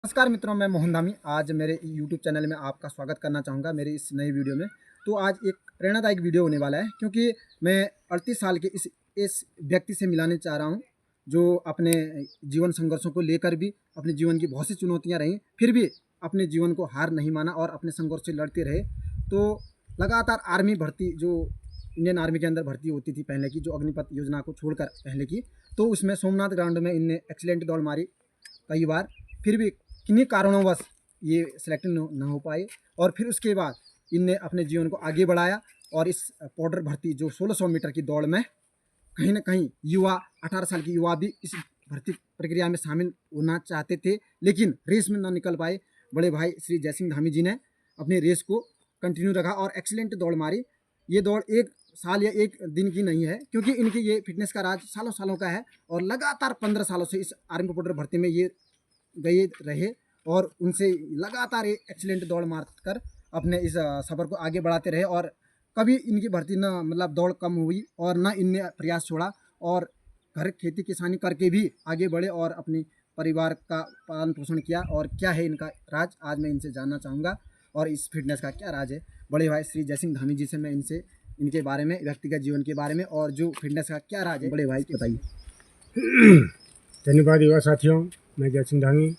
नमस्कार मित्रों, मैं मोहन धामी। आज मेरे यूट्यूब चैनल में आपका स्वागत करना चाहूँगा मेरी इस नई वीडियो में। तो आज एक प्रेरणादायक वीडियो होने वाला है, क्योंकि मैं 38 साल के इस व्यक्ति से मिलाने चाह रहा हूँ, जो अपने जीवन संघर्षों को लेकर भी अपने जीवन की बहुत सी चुनौतियाँ रहीं, फिर भी अपने जीवन को हार नहीं माना और अपने संघर्ष से लड़ते रहे। तो लगातार आर्मी भर्ती, जो इंडियन आर्मी के अंदर भर्ती होती थी पहले की, जो अग्निपथ योजना को छोड़कर पहले की, तो उसमें सोमनाथ ग्राउंड में इनने एक्सीलेंट दौड़ मारी कई बार। फिर भी किन्हीं कारणोंवश ये सिलेक्ट न हो पाए, और फिर उसके बाद इनने अपने जीवन को आगे बढ़ाया और इस पाउडर भर्ती जो 1600 मीटर की दौड़ में कहीं ना कहीं युवा 18 साल की युवा भी इस भर्ती प्रक्रिया में शामिल होना चाहते थे, लेकिन रेस में ना निकल पाए। बड़े भाई श्री जयसिंह धामी जी ने अपने रेस को कंटिन्यू रखा और एक्सीलेंट दौड़ मारी। ये दौड़ एक साल या एक दिन की नहीं है, क्योंकि इनकी ये फिटनेस का राज सालों सालों का है, और लगातार 15 सालों से इस आर्मी पाउडर भर्ती में ये गए रहे और उनसे लगातार एक्सीलेंट दौड़ मार कर अपने इस सफ़र को आगे बढ़ाते रहे। और कभी इनकी भर्ती न मतलब दौड़ कम हुई और न इनने प्रयास छोड़ा, और घर खेती किसानी करके भी आगे बढ़े और अपनी परिवार का पालन पोषण किया। और क्या है इनका राज, आज मैं इनसे जानना चाहूँगा, और इस फिटनेस का क्या राज है। बड़े भाई श्री जयसिंह धामी जी से मैं इनसे इनके बारे में, व्यक्तिगत जीवन के बारे में और जो फिटनेस का क्या राज है, बड़े भाई बताइए। धन्यवाद युवा साथियों, मैं जयसिंह धामी।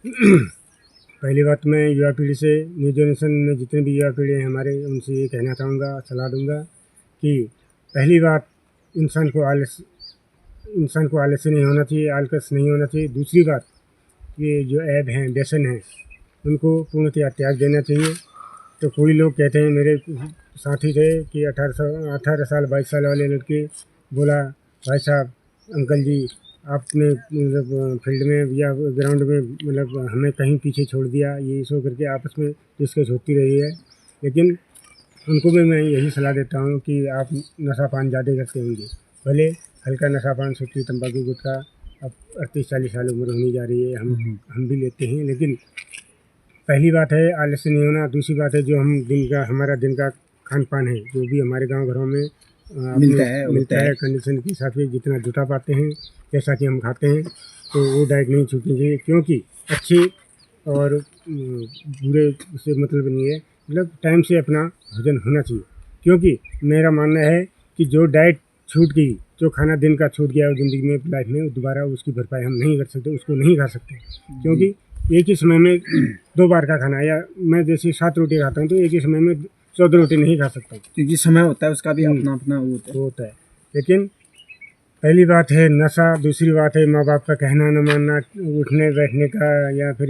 पहली बात, मैं युवा पीढ़ी से, न्यू जनरेशन में जितने भी युवा पीढ़ी हैं हमारे, उनसे ये कहना चाहूँगा, सलाह दूँगा कि पहली बात, इंसान को आलस्य नहीं होना चाहिए, आलकस नहीं होना चाहिए। दूसरी बात, ये जो ऐब हैं, व्यसन हैं, उनको पूर्णतः त्याग देना चाहिए। तो कोई लोग कहते हैं, मेरे साथी थे कि 18 साल 22 साल वाले लड़के बोला, भाई साहब, अंकल जी, आपने मतलब फील्ड में या ग्राउंड में मतलब हमें कहीं पीछे छोड़ दिया, ये सो करके आपस में डिस्कस होती रही है। लेकिन उनको भी मैं यही सलाह देता हूँ कि आप नशा पान ज़्यादा करते होंगे, भले हल्का नशा पान, सुट्टी, तंबाकू, गुटखा, अब 38-40 साल उम्र होनी जा रही है, हम भी लेते हैं। लेकिन पहली बात है आलस्य नहीं होना। दूसरी बात है, जो हमारा दिन का खान पान है, जो भी हमारे गांव घरों में मिलता है कंडीशन के हिसाब से जितना जुटा पाते हैं, जैसा कि हम खाते हैं, तो वो डाइट नहीं छूटनी चाहिए। क्योंकि अच्छे और बुरे से मतलब नहीं है, मतलब टाइम से अपना भोजन होना चाहिए। क्योंकि मेरा मानना है कि जो डाइट छूट गई, जो खाना दिन का छूट गया ज़िंदगी में, लाइफ में, दोबारा उसकी भरपाई हम नहीं कर सकते, उसको नहीं खा सकते। क्योंकि एक ही समय में 2 बार का खाना, या मैं जैसे 7 रोटी खाता हूँ तो एक ही समय में 14 रोटी नहीं खा सकता, क्योंकि समय होता है उसका भी अपना अपना वो होता है। लेकिन पहली बात है नशा, दूसरी बात है माँ बाप का कहना न मानना, उठने बैठने का या फिर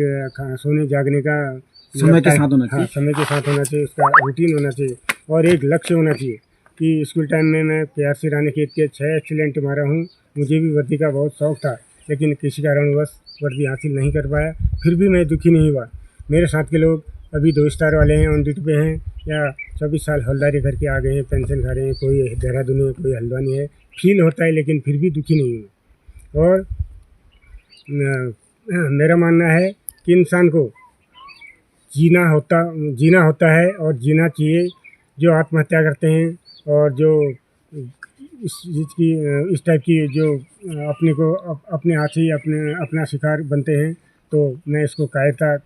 सोने जागने का समय के साथ होना चाहिए। हाँ, समय के साथ होना चाहिए, उसका रूटीन होना चाहिए और एक लक्ष्य होना चाहिए। कि स्कूल टाइम में मैं PRC रानीखेत के 6 एक्सीलेंट मारा हूँ। मुझे भी वर्दी का बहुत शौक़ था, लेकिन किसी कारणवश वर्दी हासिल नहीं कर पाया। फिर भी मैं दुखी नहीं हुआ। मेरे साथ के लोग अभी 2 स्टार वाले हैं, ऑन ड्यूटी पे हैं, या 24 साल हवलदारी करके आ गए हैं, पेंशन खा रहे हैं, कोई देहरादूनी है, कोई हल्द्वानी है। फील होता है, लेकिन फिर भी दुखी नहीं हूँ। और मेरा मानना है कि इंसान को जीना होता है और जीना चाहिए। जो आत्महत्या करते हैं और जो इस टाइप की जो अपने हाथ ही अपना शिकार बनते हैं, तो मैं इसको कायरता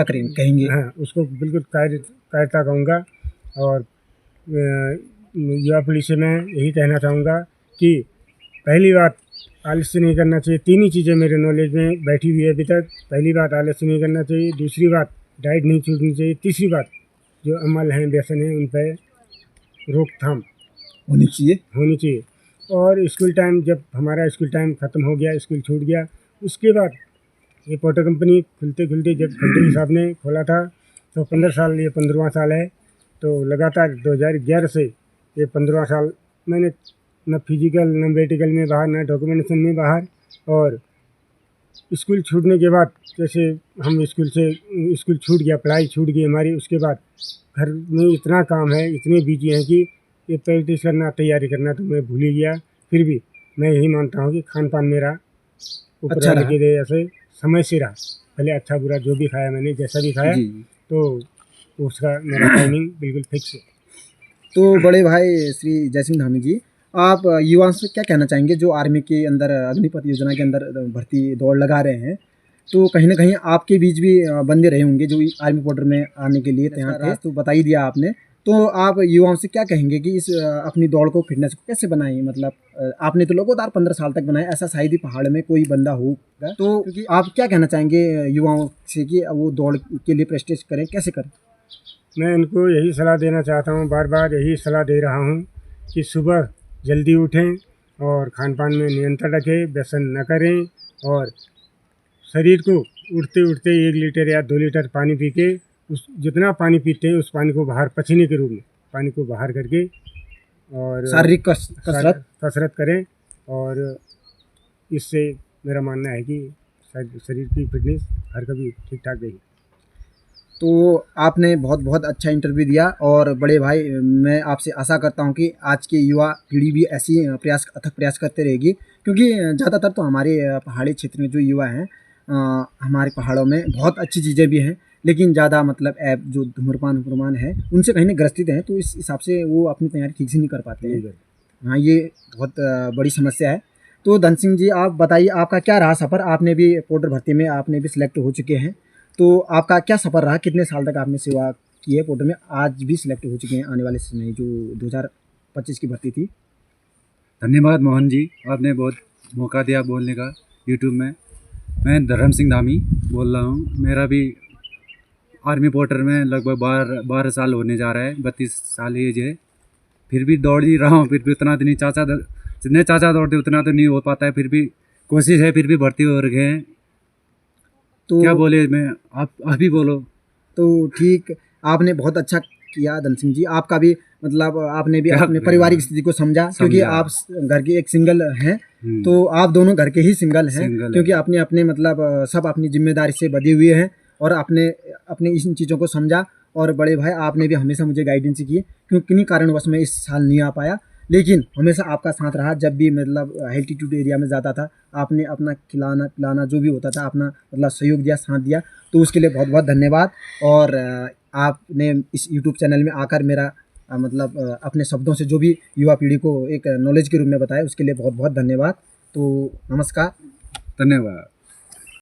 कहेंगे। हाँ, उसको बिल्कुल कायरता कहूँगा। और युवा पीढ़ी से मैं यही कहना चाहूँगा कि पहली बात, आलस्य नहीं करना चाहिए। 3 ही चीज़ें मेरे नॉलेज में बैठी हुई है अभी तक। पहली बात, आलस्य नहीं करना चाहिए। दूसरी बात, डाइट नहीं छूटनी चाहिए। तीसरी बात, जो अमल हैं, व्यसन हैं, उन पर रोकथाम होनी चाहिए। और स्कूल टाइम, जब हमारा स्कूल टाइम ख़त्म हो गया, स्कूल छूट गया, उसके बाद ये पाउडर कंपनी खुलते जब खंडे साहब ने खोला था, तो 15 साल, ये 15वां साल है। तो लगातार 2011 से ये 15वां साल मैंने न फिजिकल न मेडिकल में बाहर, न डॉक्यूमेंटेशन में बाहर। और स्कूल छूटने के बाद, जैसे हम स्कूल छूट गया, पढ़ाई छूट गई हमारी, उसके बाद घर में इतना काम है, इतने बिजी हैं कि ये प्रैक्टिस करना, तैयारी करना तो मैं भूल ही गया। फिर भी मैं यही मानता हूँ कि खान पान मेरा ऊपर वाले के लिए ऐसे समय से रहा। पहले अच्छा बुरा जो भी खाया मैंने, जैसा भी खाया, तो उसका मेरा टाइमिंग बिल्कुल फिक्स है। तो बड़े भाई श्री जयसिंह धामी जी, आप युवाओं से क्या कहना चाहेंगे जो आर्मी के अंदर अग्निपथ योजना के अंदर भर्ती दौड़ लगा रहे हैं? तो कहीं ना कहीं आपके बीच भी बंदे रहे होंगे जो आर्मी बॉर्डर में आने के लिए तैयार थे, तो बता ही दिया आपने। तो आप युवाओं से क्या कहेंगे कि इस अपनी दौड़ को, फिटनेस को कैसे बनाएं? मतलब आपने तो लगातार 15 साल तक बनाया, ऐसा शायद ही पहाड़ में कोई बंदा होगा। तो क्योंकि आप क्या कहना चाहेंगे युवाओं से कि वो दौड़ के लिए प्रेस्टिज करें, कैसे करें? मैं इनको यही सलाह देना चाहता हूँ, बार बार यही सलाह दे रहा हूँ कि सुबह जल्दी उठें और खान पान में नियंत्रण रखें, व्यसन न करें और शरीर को उठते उठते 1 लीटर या 2 लीटर पानी पी के उस जितना पानी पीते हैं उस पानी को बाहर पसीने के रूप में पानी को बाहर करके और शारीरिक कसरत करें। और इससे मेरा मानना है कि शरीर की फिटनेस हर कभी ठीक ठाक रहेगी। तो आपने बहुत बहुत अच्छा इंटरव्यू दिया और बड़े भाई, मैं आपसे आशा करता हूं कि आज की युवा पीढ़ी भी ऐसी अथक प्रयास करते रहेगी, क्योंकि ज़्यादातर तो हमारे पहाड़ी क्षेत्र में जो युवा हैं, हमारे पहाड़ों में बहुत अच्छी चीज़ें भी हैं, लेकिन ज़्यादा मतलब ऐप जो धूम्रपान है उनसे कहीं ना ग्रसित हैं, तो इस हिसाब से वो अपनी तैयारी ठीक से नहीं कर पाते हैं। हाँ, ये बहुत बड़ी समस्या है। तो धन सिंह जी, आप बताइए आपका क्या रहा सफ़र? आपने भी पोर्टर भर्ती में आपने भी सिलेक्ट हो चुके हैं, तो आपका क्या सफ़र रहा? कितने साल तक आपने सेवा की है पोर्टर में? आज भी सिलेक्ट हो चुके हैं आने वाले समय जो 2025 की भर्ती थी। धन्यवाद मोहन जी, आपने बहुत मौका दिया बोलने का यूट्यूब में। मैं धर्म सिंह धामी बोल रहा हूँ। मेरा भी आर्मी पोर्टर में लगभग 12 साल होने जा रहा है, 32 साल एज है। फिर भी दौड़ ही रहा हूँ, फिर भी उतना तो नहीं, जितने चाचा दौड़ते उतना तो नहीं हो पाता है, फिर भी कोशिश है, फिर भी भर्ती हो रहे हैं। तो क्या बोले मैं, आप भी बोलो। तो ठीक, आपने बहुत अच्छा किया धन सिंह जी। आपका भी मतलब आपने भी अपने पारिवारिक स्थिति को समझा, क्योंकि आप घर के एक सिंगल हैं, तो आप दोनों घर के ही सिंगल हैं, क्योंकि अपने अपने मतलब सब अपनी जिम्मेदारी से बधे हुए हैं और आपने अपने इन चीज़ों को समझा। और बड़े भाई, आपने भी हमेशा मुझे गाइडेंस की, क्योंकि किन्हीं कारणवश मैं इस साल नहीं आ पाया, लेकिन हमेशा आपका साथ रहा। जब भी मतलब एल्टीट्यूड एरिया में जाता था, आपने अपना खिलाना पिलाना जो भी होता था अपना मतलब सहयोग दिया, साथ दिया, तो उसके लिए बहुत बहुत धन्यवाद। और आपने इस यूट्यूब चैनल में आकर मेरा मतलब अपने शब्दों से जो भी युवा पीढ़ी को एक नॉलेज के रूप में बताया, उसके लिए बहुत बहुत धन्यवाद। तो नमस्कार। धन्यवाद।